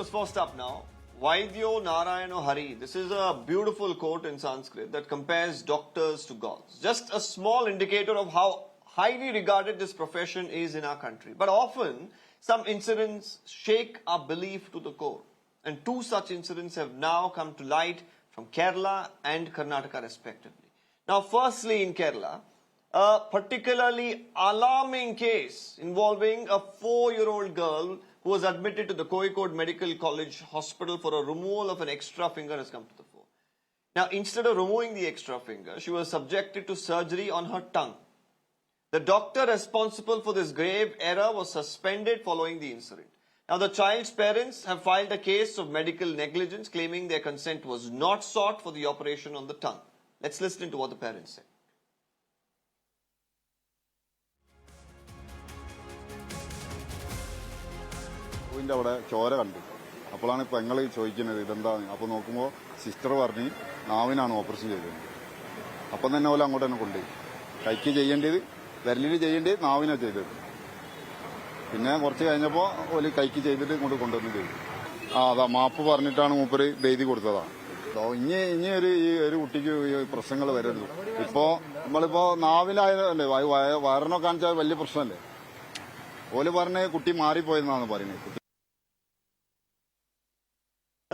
was first up now. Vaidyo Narayano Hari. This is a beautiful quote in Sanskrit that compares doctors to gods. Just a small indicator of how highly regarded this profession is in our country. But often, some incidents shake our belief to the core. And two such incidents have now come to light from Kerala and Karnataka respectively. Now, firstly in Kerala, a particularly alarming case involving a 4-year-old girl who was admitted to the Kozhikode Medical College Hospital for a removal of an extra finger has come to the fore. Now, instead of removing the extra finger, she was subjected to surgery on her tongue. The doctor responsible for this grave error was suspended following the incident. Now, the child's parents have filed a case of medical negligence, claiming their consent was not sought for the operation on the tongue. Let's listen to what the parents said. അവിടെ ചോര കണ്ടു. അപ്പോഴാണ് പെങ്ങൾ ചോദിക്കുന്നത് ഇതെന്താണ്. അപ്പോൾ നോക്കുമ്പോൾ sister പറഞ്ഞ് നാവിനാണ് ഓപ്പറേഷൻ ചെയ്തത്. അപ്പം തന്നെ ഓല അങ്ങോട്ട് തന്നെ കൊണ്ടുപോയി. കൈക്ക് ചെയ്യേണ്ടത് വിരലിൽ ചെയ്യേണ്ടത് നാവിനാണ് ചെയ്തത്. പിന്നെ കുറച്ച് കഴിഞ്ഞപ്പോൾ ഓല് കൈക്ക് ചെയ്തിട്ട് ഇങ്ങോട്ട് കൊണ്ടുവന്ന് ചെയ്തു. അതാ മാപ്പ് പറഞ്ഞിട്ടാണ് മൂപ്പര് എഴുതി കൊടുത്തതാണ്. ഇനി ഒരു കുട്ടിക്ക് പ്രശ്നങ്ങൾ വരരുത്. ഇപ്പോ നമ്മളിപ്പോ നാവിലായതല്ലേ, വയറിനൊക്കെ കാണിച്ചാൽ വലിയ പ്രശ്നമല്ലേ. ഓല് പറഞ്ഞ് കുട്ടി മാറിപ്പോയെന്നാണ് പറയുന്നത്.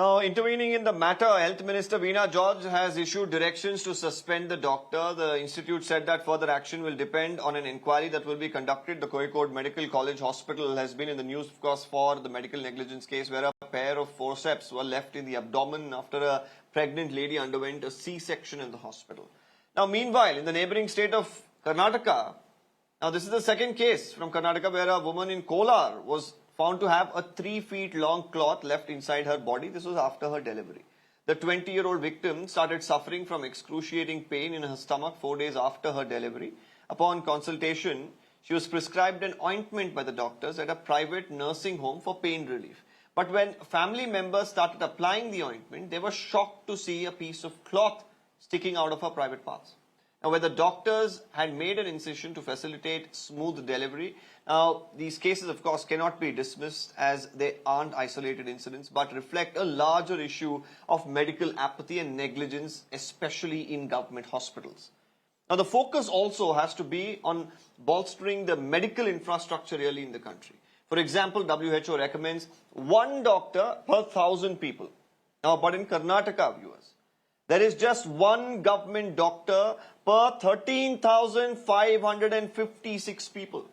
Now, intervening in the matter, Health Minister Veena George has issued directions to suspend the doctor. The institute said that further action will depend on an inquiry that will be conducted. The Kozhikode Medical College Hospital has been in the news, of course, for the medical negligence case where a pair of forceps were left in the abdomen after a pregnant lady underwent a C-section in the hospital. Now, meanwhile, in the neighboring state of Karnataka, now this is the second case from Karnataka where a woman in Kolar was found to have a 3 feet long cloth left inside her body. This was after her delivery. The 20-year-old victim started suffering from excruciating pain in her stomach 4 days after her delivery. Upon consultation, she was prescribed an ointment by the doctors at a private nursing home for pain relief. But when family members started applying the ointment, they were shocked to see a piece of cloth sticking out of her private parts. Now, where the doctors had made an incision to facilitate smooth delivery, now these cases, of course, cannot be dismissed as they aren't isolated incidents, but reflect a larger issue of medical apathy and negligence, especially in government hospitals. Now, the focus also has to be on bolstering the medical infrastructure really in the country. For example, WHO recommends 1 doctor per 1,000 people. Now, but in Karnataka, viewers, there is just 1 government doctor per 13,556 people.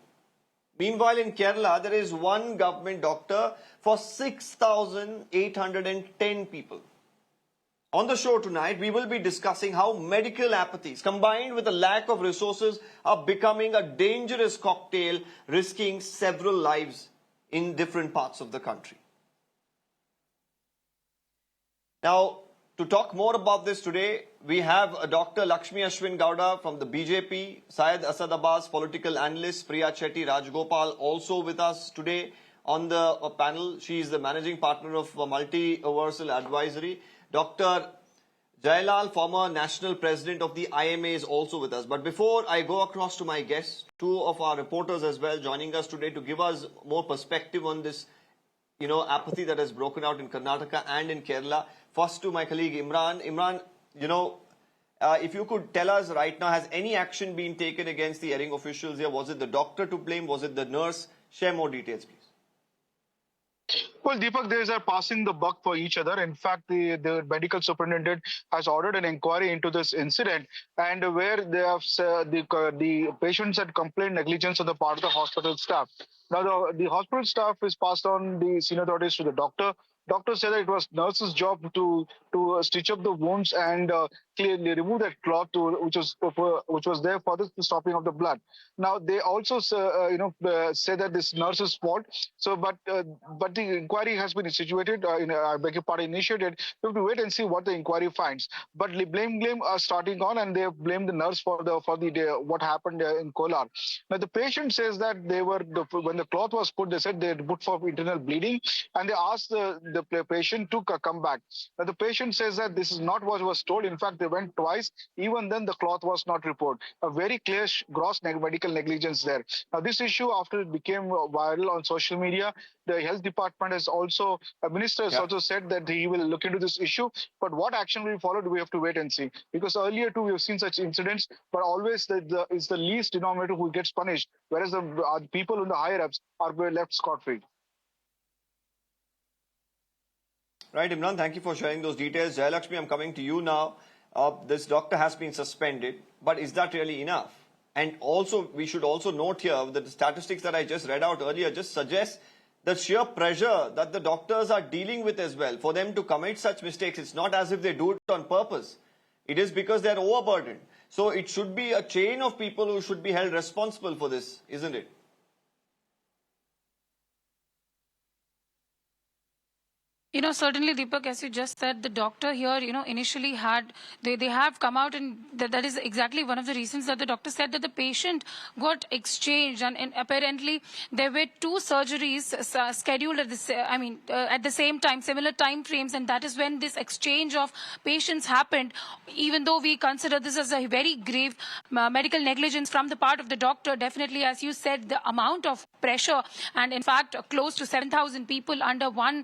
Meanwhile, in Kerala, there is 1 government doctor for 6,810 people. On the show tonight, we will be discussing how medical apathies combined with a lack of resources are becoming a dangerous cocktail, risking several lives in different parts of the country. Now, to talk more about this today, we have Dr. Lakshmi Ashwin Gowda from the BJP, Syed Asad Abbas, political analyst, Priya Chetty Rajgopal also with us today on the panel. She is the managing partner of Multiversal Advisory. Dr. Jailal, former national president of the IMA, is also with us. But before I go across to my guests, 2 of our reporters as well joining us today to give us more perspective on this, apathy that has broken out in Karnataka and in Kerala. First to my colleague Imran. Imran, if you could tell us right now, has any action been taken against the erring officials here? Was it the doctor to blame? Was it the nurse? Share more details, please. Well, Deepak, they are passing the buck for each other. In fact, the medical superintendent has ordered an inquiry into this incident, and where they have the patients had complained negligence on the part of the hospital staff. Now, the hospital staff is passed on the senior authorities to the doctor. Doctor said that it was nurse's job to stitch up the wounds and clearly remove that cloth which was there for the stopping of the blood. Now they also say that this nurse's fault. So, but the inquiry has been situated. I beg your pardon, initiated. We have to wait and see what the inquiry finds. But blame are starting on, and they have blamed the nurse for what happened in Kolar. Now the patient says that when the cloth was put, they said they had put for internal bleeding, and they asked the the patient to come back. Now, the patient says that this is not what was told. In fact, they went twice. Even then, the cloth was not reported. A very clear gross medical negligence there. Now, this issue, after it became viral on social media, the health department has also, a minister has also said that he will look into this issue. But what action will be followed, we have to wait and see. Because earlier too, we have seen such incidents, but always it's the least denominator who gets punished, whereas the people in the higher ups are left scot-free. Right, Imran, thank you for sharing those details. Jayalakshmi, I'm coming to you now. This doctor has been suspended, but is that really enough? And also, we should also note here that the statistics that I just read out earlier just suggest the sheer pressure that the doctors are dealing with as well. For them to commit such mistakes, it's not as if they do it on purpose. It is because they're overburdened. So it should be a chain of people who should be held responsible for this, isn't it? Certainly, Deepak, as you just said, the doctor here, initially had, they have come out, and that is exactly one of the reasons that the doctor said that the patient got exchanged, and apparently there were two surgeries scheduled at the same time, similar time frames, and that is when this exchange of patients happened. Even though we consider this as a very grave medical negligence from the part of the doctor, definitely, as you said, the amount of pressure, and in fact, close to 7,000 people under one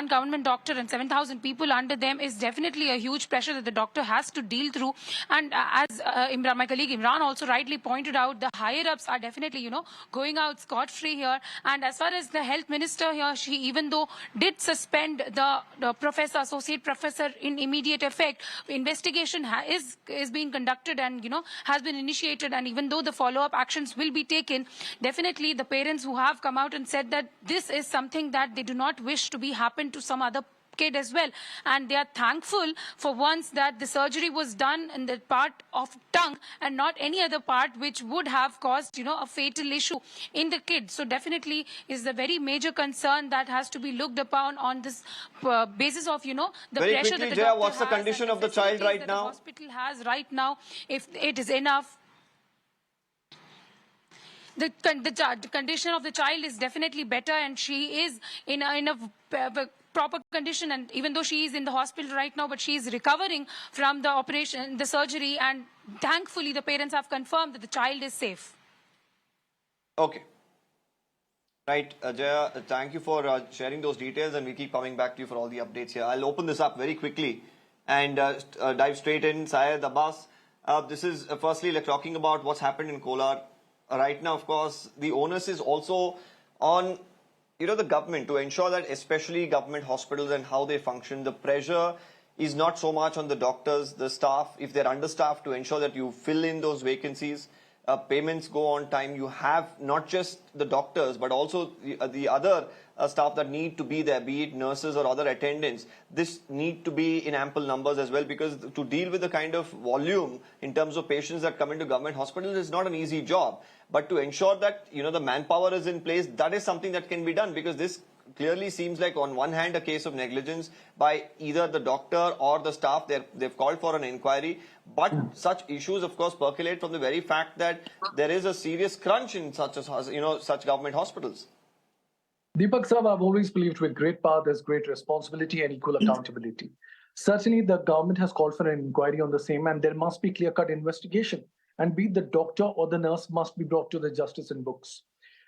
government doctor and 7,000 people under them is definitely a huge pressure that the doctor has to deal through. And as my colleague Imran also rightly pointed out, the higher ups are definitely, going out scot-free here. And as far as the health minister here, she even though did suspend the professor, associate professor in immediate effect, investigation is being conducted and, has been initiated. And even though the follow-up actions will be taken, definitely the parents who have come out and said that this is something that they do not wish to be happen to some other kid as well, and they are thankful for once that the surgery was done in the part of tongue and not any other part which would have caused a fatal issue in the kid. So definitely is a very major concern that has to be looked upon on this basis of the very pressure quickly, that the Jaya, doctor what's the has condition and of the child right that now? the hospital has right now, if it is enough. The condition of the child is definitely better, and she is in a proper condition. And even though she is in the hospital right now, but she is recovering from the operation, the surgery, and thankfully the parents have confirmed that the child is safe. Okay. Right, Jaya, thank you for sharing those details, and we keep coming back to you for all the updates here. I'll open this up very quickly and dive straight in. Syed, Abbas, this is firstly like talking about what's happened in Kolar. Right now, of course, the onus is also on, the government to ensure that especially government hospitals and how they function, the pressure is not so much on the doctors, the staff, if they're understaffed, to ensure that you fill in those vacancies, payments go on time. You have not just the doctors, but also the other staff that need to be there, be it nurses or other attendants. This need to be in ample numbers as well, because to deal with the kind of volume in terms of patients that come into government hospitals is not an easy job. But to ensure that, the manpower is in place, that is something that can be done, because this clearly seems like on one hand a case of negligence by either the doctor or the staff. They've called for an inquiry, but such issues of course percolate from the very fact that there is a serious crunch in such government hospitals. Deepak sir, I've always believed with great power there's great responsibility and equal accountability. Certainly the government has called for an inquiry on the same, and there must be clear-cut investigation, and be it the doctor or the nurse must be brought to the justice in books.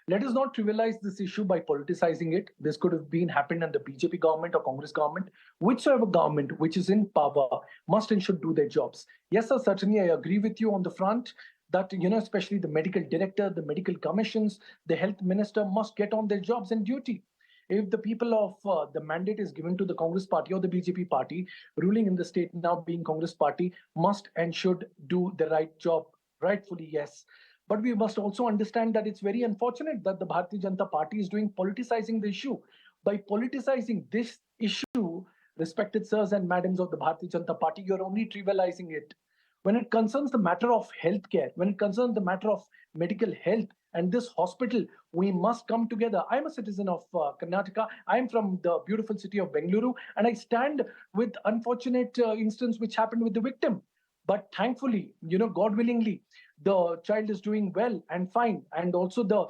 Let us not trivialize this issue by politicizing it. This could have happened under BJP government or Congress government. Whichever government which is in power must and should do their jobs. Yes, sir, certainly I agree with you on the front that, especially the medical director, the medical commissions, the health minister must get on their jobs and duty. If the people of the mandate is given to the Congress party or the BJP party, ruling in the state now being Congress party, must and should do the right job, rightfully, yes. But we must also understand that it's very unfortunate that the Bharatiya Janata Party is politicizing the issue. By politicizing this issue, respected sirs and madams of the Bharatiya Janata Party, you're only trivializing it. When it concerns the matter of healthcare, when it concerns the matter of medical health and this hospital, we must come together. I'm a citizen of Karnataka. I'm from the beautiful city of Bengaluru, and I stand with unfortunate instance which happened with the victim. But thankfully, God willingly, the child is doing well and fine, and also the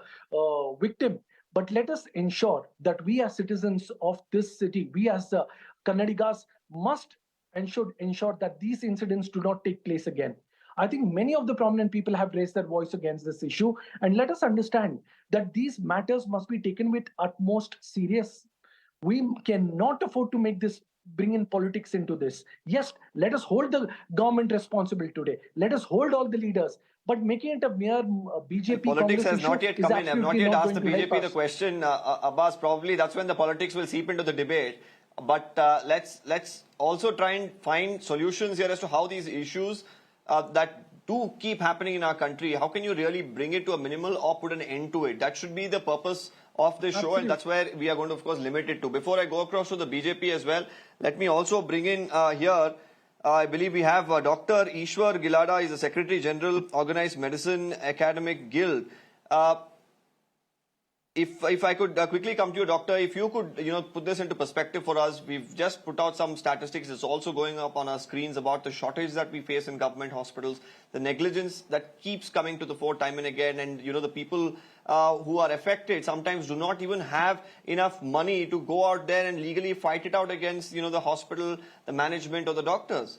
victim But let us ensure that we as citizens of this city, we as Kannadigas must and should ensure that these incidents do not take place again. I think many of the prominent people have raised their voice against this issue. And let us understand that these matters must be taken with utmost serious. We cannot afford to make this bring in politics into this. Yes, let us hold the government responsible today. Let us hold all the leaders. But making it a mere BJP Politics Congress has issue not yet is come in. I've not absolutely yet not asked the going to help BJP the us. question. Abbas, probably that's when the politics will seep into the debate. But let's also try and find solutions here as to how these issues that do keep happening in our country, how can you really bring it to a minimal or put an end to it? That should be the purpose of this show, and that's where we are going to, of course, limit it to. Before I go across to the BJP as well, let me also bring in here, I believe we have Dr. Ishwar Gilada, is the Secretary General, Organized Medicine Academic Guild. If I could quickly come to you, Doctor, if you could put this into perspective for us. We've just put out some statistics. It's also going up on our screens about the shortage that we face in government hospitals, the negligence that keeps coming to the fore time and again, and the people who are affected sometimes do not even have enough money to go out there and legally fight it out against the hospital, the management, or the doctors.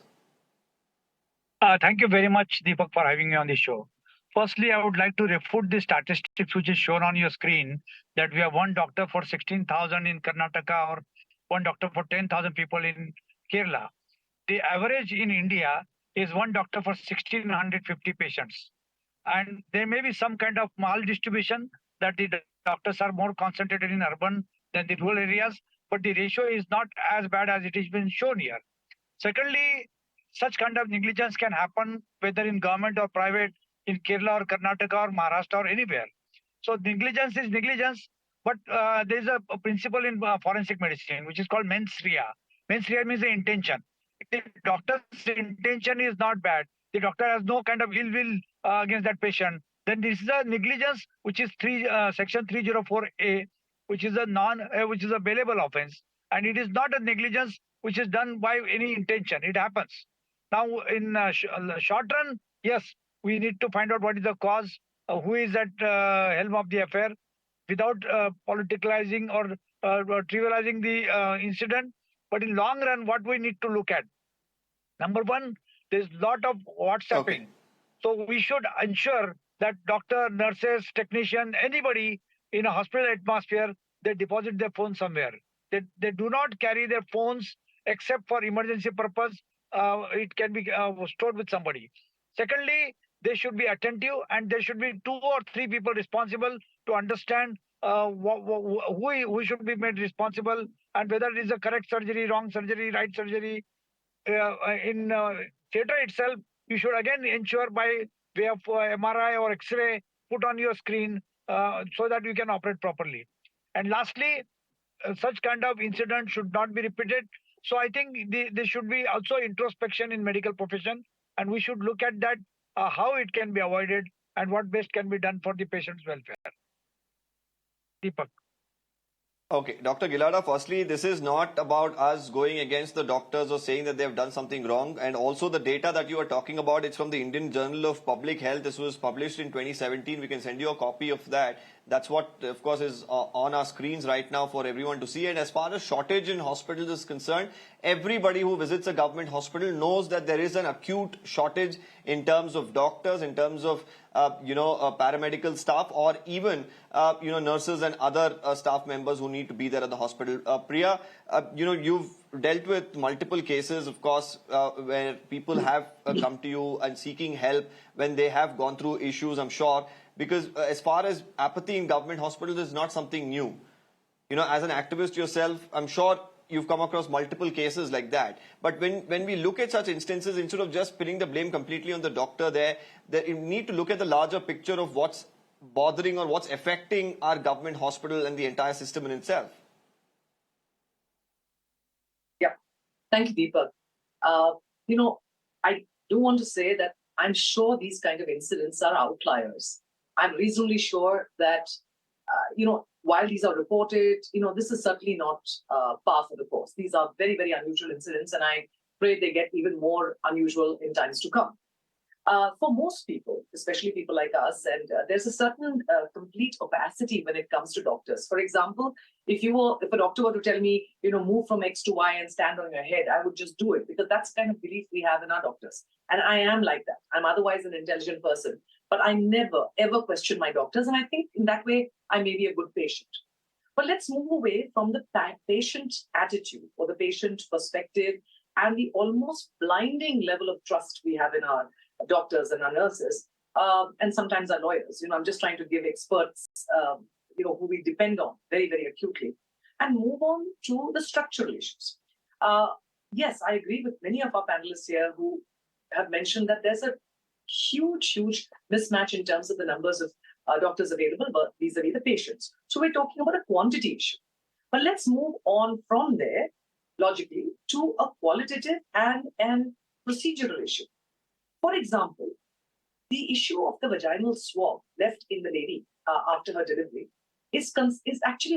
Thank you very much, Deepak, for having me on the show. Firstly, I would like to refute the statistics which is shown on your screen that we have one doctor for 16,000 in Karnataka or one doctor for 10,000 people in Kerala. The average in India is one doctor for 1,650 patients. And there may be some kind of maldistribution that the doctors are more concentrated in urban than the rural areas, but the ratio is not as bad as it has been shown here. Secondly, such kind of negligence can happen whether in government or private, in Kerala or Karnataka or Maharashtra or anywhere. So negligence is negligence, but there is a principle in forensic medicine which is called mens rea. Mens rea means the intention. If the doctor's intention is not bad, the doctor has no kind of ill will against that patient, then this is a negligence which is section 304A, which is which is a bailable offense, and it is not a negligence which is done by any intention. It happens. Now, in short run, yes, we need to find out what is the cause, who is at helm of the affair, without politicalizing or trivializing the incident. But in long run, what we need to look at, number one, there's a lot of WhatsApping. So we should ensure that doctor, nurses, technician, anybody in a hospital atmosphere, they deposit their phone somewhere. They do not carry their phones except for emergency purpose. It can be stored with somebody. Secondly, they should be attentive, and there should be 2 or 3 people responsible to understand who should be made responsible and whether it is a correct surgery, wrong surgery, right surgery. In theater itself, you should again ensure by way of MRI or X-ray put on your screen so that you can operate properly. And lastly, such kind of incident should not be repeated. So I think there should be also introspection in medical profession, and we should look at that, how it can be avoided and what best can be done for the patient's welfare. Deepak. Okay, Dr. Gilada, firstly, this is not about us going against the doctors or saying that they have done something wrong. And also the data that you are talking about, it's from the Indian Journal of Public Health. This was published in 2017. We can send you a copy of that. That's what, of course, is on our screens right now for everyone to see. And as far as shortage in hospitals is concerned, everybody who visits a government hospital knows that there is an acute shortage in terms of doctors, in terms of paramedical staff, or even nurses and other staff members who need to be there at the hospital. Priya, you've dealt with multiple cases, of course, where people have come to you and seeking help when they have gone through issues, I'm sure, because as far as apathy in government hospitals is not something new. As an activist yourself, I'm sure you've come across multiple cases like that. But when we look at such instances, instead of just pinning the blame completely on the doctor there, you need to look at the larger picture of what's bothering or what's affecting our government hospital and the entire system in itself. Yeah, thank you, Deepak. I do want to say that I'm sure these kind of incidents are outliers. I'm reasonably sure that, while these are reported, this is certainly not par for the course. These are very, very unusual incidents, and I pray they get even more unusual in times to come. For most people, especially people like us, and there's a certain complete opacity when it comes to doctors. For example, if a doctor were to tell me, move from X to Y and stand on your head, I would just do it because that's the kind of belief we have in our doctors. And I am like that. I'm otherwise an intelligent person, but I never, ever question my doctors. And I think in that way, I may be a good patient. But let's move away from the patient attitude or the patient perspective and the almost blinding level of trust we have in our doctors and our nurses, and sometimes our lawyers. I'm just trying to give experts, who we depend on very, very acutely, and move on to the structural issues. Yes, I agree with many of our panelists here who have mentioned that there's a huge, huge mismatch in terms of the numbers of doctors available vis-a-vis the patients. So we're talking about a quantity issue. But let's move on from there, logically, to a qualitative and procedural issue. For example, the issue of the vaginal swab left in the lady after her delivery is actually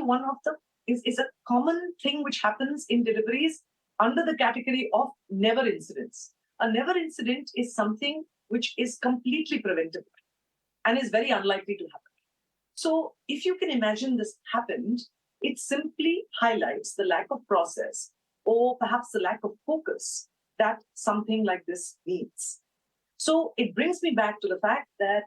is a common thing which happens in deliveries under the category of never incidents. A never incident is something which is completely preventable and is very unlikely to happen. So if you can imagine this happened, it simply highlights the lack of process or perhaps the lack of focus that something like this needs. So it brings me back to the fact that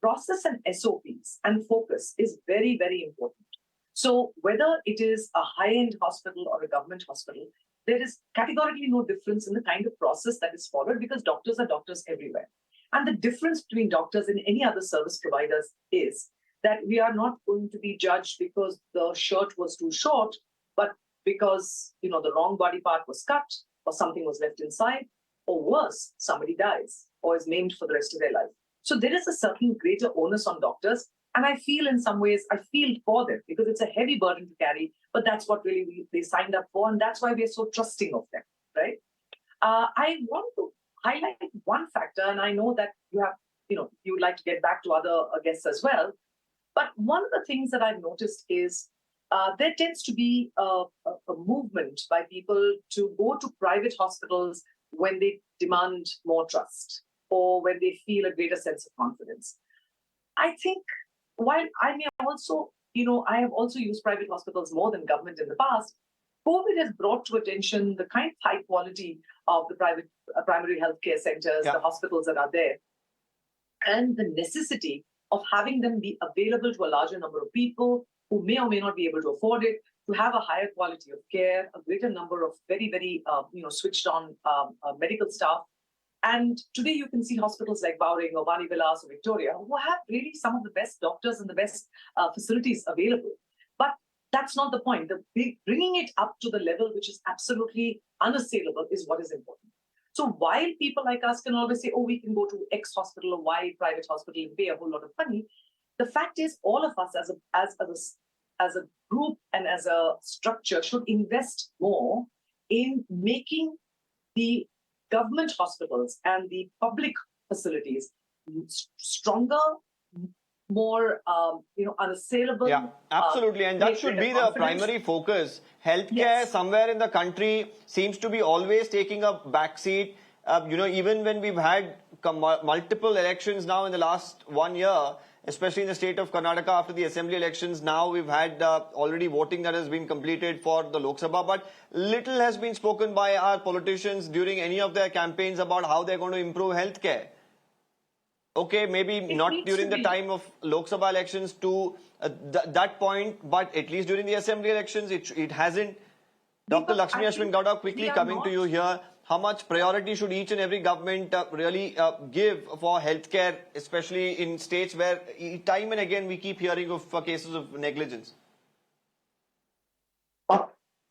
process and SOPs and focus is very, very important. So whether it is a high-end hospital or a government hospital, there is categorically no difference in the kind of process that is followed because doctors are doctors everywhere. And the difference between doctors and any other service providers is that we are not going to be judged because the shirt was too short, but because the wrong body part was cut or something was left inside, or worse, somebody dies or is maimed for the rest of their life. So there is a certain greater onus on doctors. And I feel in some ways, I feel for them because it's a heavy burden to carry, but that's what really they signed up for. And that's why we're so trusting of them, right? I want to highlight one factor, and I know that you would like to get back to other guests as well. But one of the things that I've noticed is there tends to be a movement by people to go to private hospitals when they demand more trust or when they feel a greater sense of confidence. I think while I may also, I have also used private hospitals more than government in the past, COVID has brought to attention the kind of high quality of the private primary healthcare centers, the hospitals that are there, and the necessity of having them be available to a larger number of people who may or may not be able to afford it, to have a higher quality of care, a greater number of very, very, switched on medical staff. And today you can see hospitals like Bowring or Bani Vilas or Victoria who have really some of the best doctors and the best facilities available. But that's not the point. Bringing it up to the level which is absolutely unassailable is what is important. So while people like us can always say, oh, we can go to X hospital or Y private hospital and pay a whole lot of money, the fact is all of us as a group and as a structure should invest more in making the government hospitals and the public facilities stronger, more, unassailable. Yeah, absolutely. And that should be the primary focus. Healthcare somewhere in the country seems to be always taking a backseat. Even when we've had multiple elections now in the last 1 year, especially in the state of Karnataka after the assembly elections, now we've had already voting that has been completed for the Lok Sabha, but little has been spoken by our politicians during any of their campaigns about how they're going to improve healthcare. Okay, maybe not during the time of Lok Sabha elections to that point, but at least during the assembly elections, it hasn't. Dr. Lakshmi Ashwin Gowda, quickly coming to you here. How much priority should each and every government really give for healthcare, especially in states where time and again we keep hearing of cases of negligence?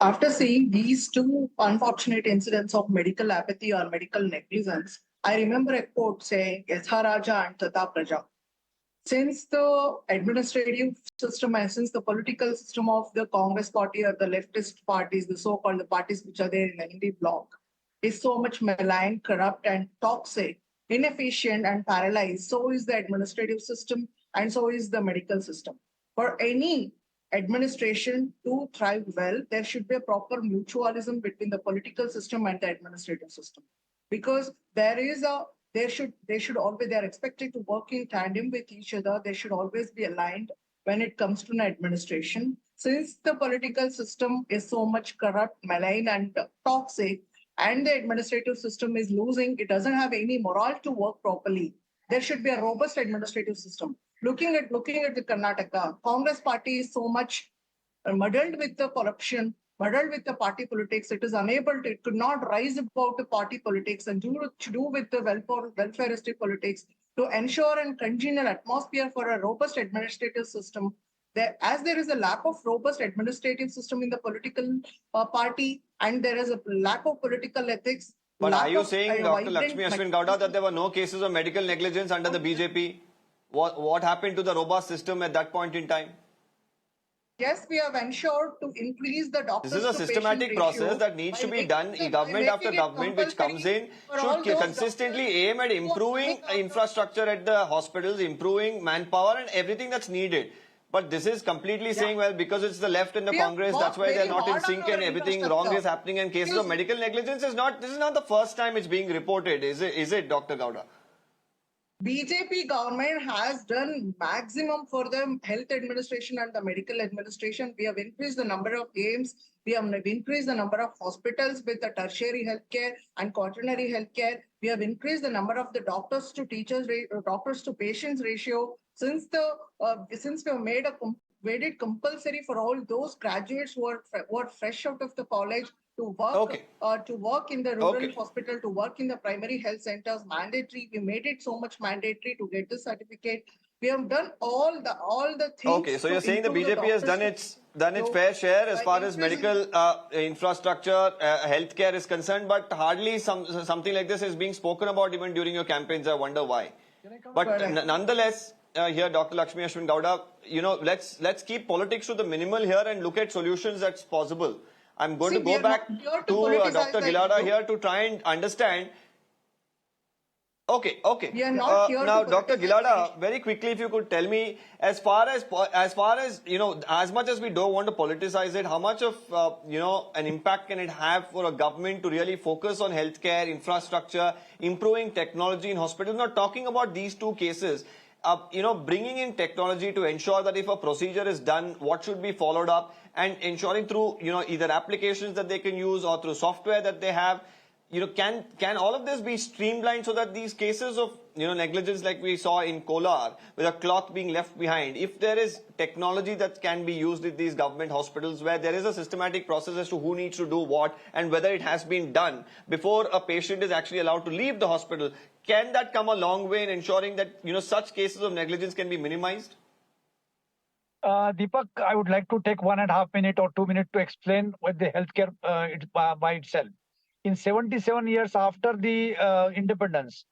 After seeing these two unfortunate incidents of medical apathy or medical negligence, I remember a quote saying, Yatha Raja and Tata Praja. Since the administrative system and since the political system of the Congress party or the leftist parties, the so-called the parties which are there in the Hindi bloc, is so much malign, corrupt and toxic, inefficient and paralyzed, so is the administrative system and so is the medical system. For any administration to thrive well, there should be a proper mutualism between the political system and the administrative system. Because there is a they should always, they are expected to work in tandem with each other. They should always be aligned when it comes to an administration. Since the political system is so much corrupt, malign, and toxic, and the administrative system is losing, it doesn't have any morale to work properly. There should be a robust administrative system. Looking at the Karnataka, Congress party is so much muddled with the corruption, muddled with the party politics. It is unable to, it could not rise above the party politics and do with the welfareistic politics to ensure a congenial atmosphere for a robust administrative system. As there is a lack of robust administrative system in the political party, and there is a lack of political ethics. But are you of, saying, Dr. Lakshmi Ashwin Gowda, that there were no cases of medical negligence under the BJP? What happened to the robust system at that point in time? Yes, we have ensured to increase the doctors. This is a systematic process that needs to be done. Government after government which comes in should consistently aim at improving infrastructure at the hospitals, improving manpower and everything that's needed. But this is completely saying, well, because it's the left and the Congress, that's why they're not in sync and everything wrong is happening and cases of medical negligence is not, this is not the first time it's being reported, is it, Dr. Gowda? BJP government has done maximum for the health administration and the medical administration. We have increased the number of aims. We have increased the number of hospitals with the tertiary healthcare and quaternary healthcare. We have increased the number of the doctors to teachers, doctors to patients ratio. Since we have made it compulsory for all those graduates who are fresh out of the college to work in the rural hospital, to work in the primary health centers, mandatory. We made it so much mandatory to get the certificate. We have done all the things. Okay, so you're saying the BJP has done its fair share as far as medical infrastructure, healthcare is concerned, but hardly something like this is being spoken about even during your campaigns. I wonder why. But nonetheless, here, Dr. Lakshmi Ashwin Gowda, let's keep politics to the minimal here and look at solutions that's possible. I'm going to go back to Dr. Gilada here to try and understand. Okay. We are not here now, to Dr. politicize Gilada, very quickly, if you could tell me, as far as as much as we don't want to politicize it, how much of an impact can it have for a government to really focus on healthcare, infrastructure, improving technology in hospitals? Not talking about these two cases. Bringing in technology to ensure that if a procedure is done, what should be followed up, and ensuring through, either applications that they can use or through software that they have, can all of this be streamlined so that these cases of, negligence like we saw in Kolar, with a cloth being left behind, if there is technology that can be used in these government hospitals where there is a systematic process as to who needs to do what and whether it has been done before a patient is actually allowed to leave the hospital, can that come a long way in ensuring that, such cases of negligence can be minimized? Deepak, I would like to take 1.5 minutes or 2 minutes to explain what the healthcare by itself. In 77 years after the independence,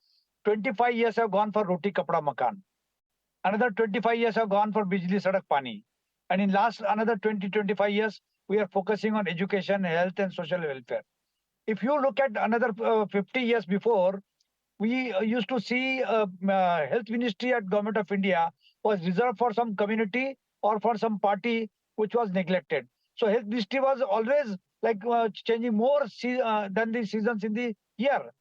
25 years have gone for roti kapda makan. Another 25 years have gone for bijli sadak pani. And in last another 20-25 years, we are focusing on education, health and social welfare. If you look at another 50 years before, we used to see health ministry at Government of India was reserved for some community or for some party which was neglected. So health ministry was always like changing more than the seasons in the year.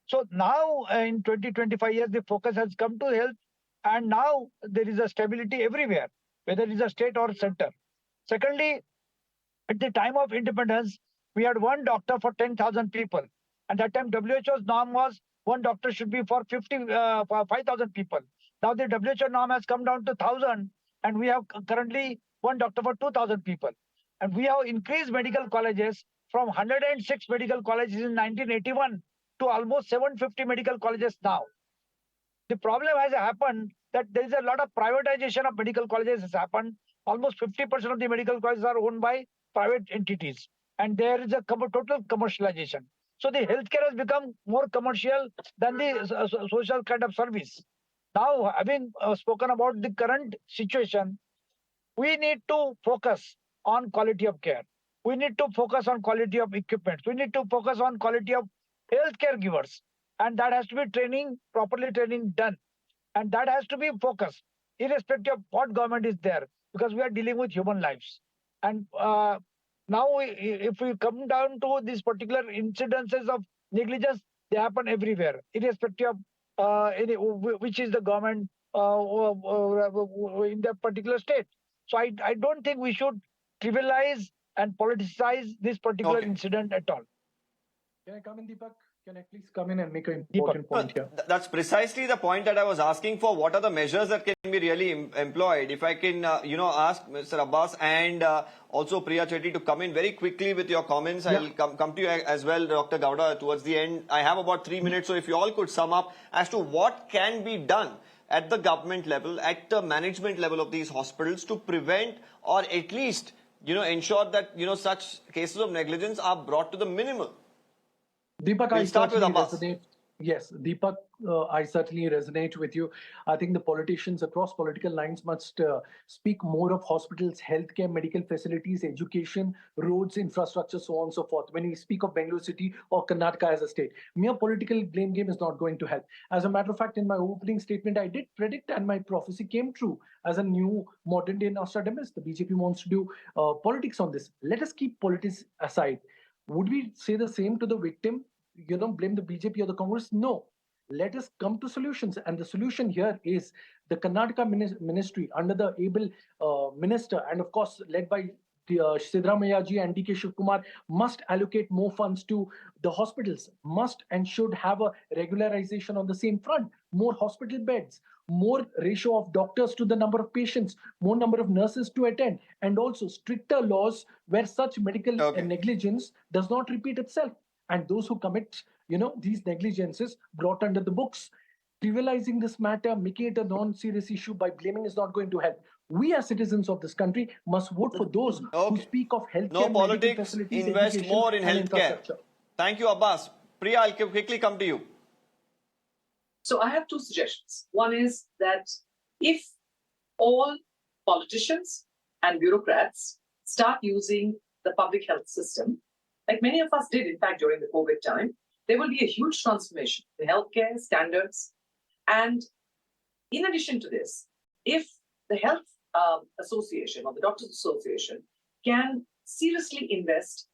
So now in 20-25 years, the focus has come to health, and now there is a stability everywhere, whether it is a state or center. Secondly, at the time of independence, we had one doctor for 10,000 people. At that time, WHO's norm was one doctor should be for 5,000 people. Now the WHO norm has come down to 1,000, and we have currently one doctor for 2,000 people. And we have increased medical colleges from 106 medical colleges in 1981 to almost 750 medical colleges now. The problem has happened that there is a lot of privatization of medical colleges has happened. Almost 50% of the medical colleges are owned by private entities, and there is a total commercialization. So the healthcare has become more commercial than the social kind of service. Now, having spoken about the current situation, we need to focus on quality of care. We need to focus on quality of equipment. We need to focus on quality of healthcare givers. And that has to be properly training done. And that has to be focused, irrespective of what government is there, because we are dealing with human lives. And now, if we come down to these particular incidences of negligence, they happen everywhere, irrespective of which is the government in that particular state. So I don't think we should trivialize and politicize this particular Okay. incident at all. Can I come in, Deepak? Can I please come in and make an important point here? That's precisely the point that I was asking for. What are the measures that can be really employed? If I can, ask Mr. Abbas and also Priya Chetty to come in very quickly with your comments. Yeah. I'll come to you as well, Dr. Gowda, towards the end. I have about 3 minutes, so if you all could sum up as to what can be done at the government level, at the management level of these hospitals to prevent or at least, ensure that, such cases of negligence are brought to the minimum. Deepak, We'll I start with certainly Abbas. resonate. Yes, Deepak, I certainly resonate with you. I think the politicians across political lines must speak more of hospitals, healthcare, medical facilities, education, roads, infrastructure, so on and so forth. When we speak of Bangalore city or Karnataka as a state, mere political blame game is not going to help. As a matter of fact, in my opening statement, I did predict and my prophecy came true. As a new modern day Nostradamus, the BJP wants to do politics on this. Let us keep politics aside. Would we say the same to the victim? Blame the BJP or the Congress? No. Let us come to solutions. And the solution here is the Karnataka ministry under the able minister and of course led by Sidramaiah ji and DK Shivkumar must allocate more funds to the hospitals, must and should have a regularization on the same front, more hospital beds, more ratio of doctors to the number of patients, more number of nurses to attend, and also stricter laws where such medical negligence does not repeat itself. And those who commit, these negligences brought under the books. Trivializing this matter, making it a non-serious issue by blaming is not going to help. We as citizens of this country must vote for those who speak of healthcare, no politics, medical facilities, invest education, more in and healthcare. infrastructure. Thank you, Abbas. Priya, I'll quickly come to you. So I have two suggestions. One is that if all politicians and bureaucrats start using the public health system, like many of us did, in fact, during the COVID time, there will be a huge transformation in healthcare standards. And in addition to this, if the Health Association or the Doctors Association can seriously invest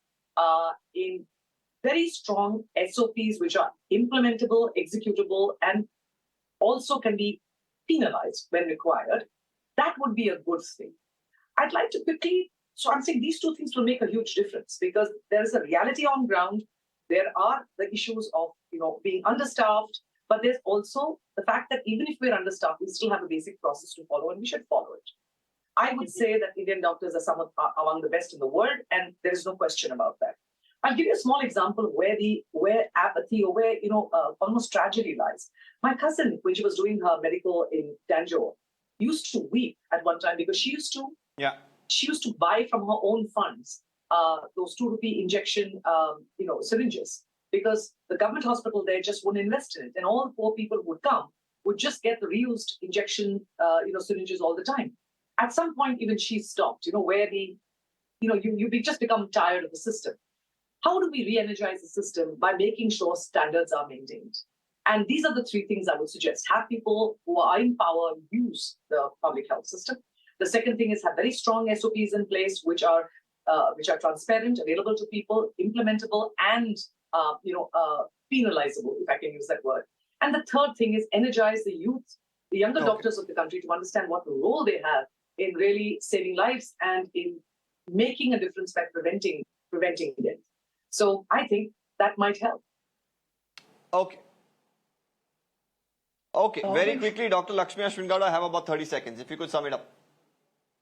in very strong SOPs which are implementable, executable, and also can be penalized when required, that would be a good thing. I'd like to quickly, so I'm saying these two things will make a huge difference because there is a reality on ground. There are the issues of, being understaffed, but there's also the fact that even if we're understaffed, we still have a basic process to follow and we should follow it. I would say that Indian doctors are some among the best in the world, and there is no question about that. I'll give you a small example of where apathy or where, almost tragedy lies. My cousin, when she was doing her medical in Danjore, used to weep at one time because she used to buy from her own funds those 2 rupee injection, syringes, because the government hospital there just wouldn't invest in it. And all poor people who would come would just get the reused injection, syringes all the time. At some point, even she stopped, where you just become tired of the system. How do we re-energize the system? By making sure standards are maintained. And these are the 3 things I would suggest. Have people who are in power use the public health system. The second thing is have very strong SOPs in place, which are transparent, available to people, implementable, and penalizable, if I can use that word. And the third thing is energize the youth, the younger doctors of the country, to understand what role they have in really saving lives and in making a difference by preventing death. So I think that might help. Okay. Very quickly, Dr. Lakshmi Ashwin Gowda, I have about 30 seconds. If you could sum it up.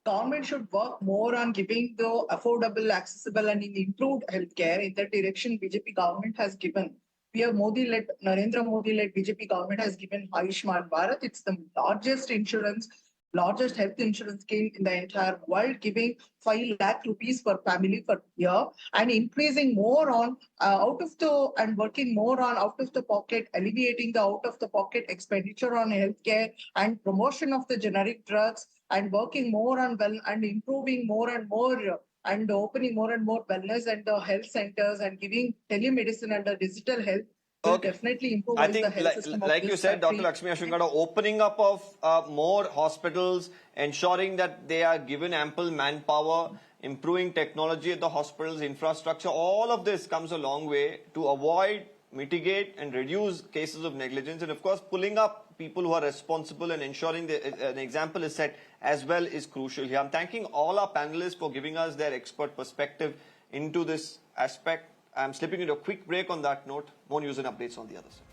Government should work more on giving the affordable, accessible, and improved healthcare. In that direction, BJP government has given. We have Narendra Modi-led BJP government has given Ayushman Bharat. It's the largest health insurance scheme in the entire world, giving 5 lakh rupees per family per year, and increasing more on working more on out of the pocket, alleviating the out of the pocket expenditure on healthcare and promotion of the generic drugs, and working more on and improving more and more and opening more and more wellness and the health centers and giving telemedicine and the digital health will definitely improve I think, the health system like you said, country. Dr. Lakshmi Ashwin Gowda, opening up of more hospitals, ensuring that they are given ample manpower, improving technology at the hospitals, infrastructure, all of this comes a long way to avoid mitigate and reduce cases of negligence, and of course pulling up people who are responsible and ensuring that an example is set as well is crucial here. I'm thanking all our panelists for giving us their expert perspective into this aspect. I'm slipping into a quick break on that note. More news and updates on the other side.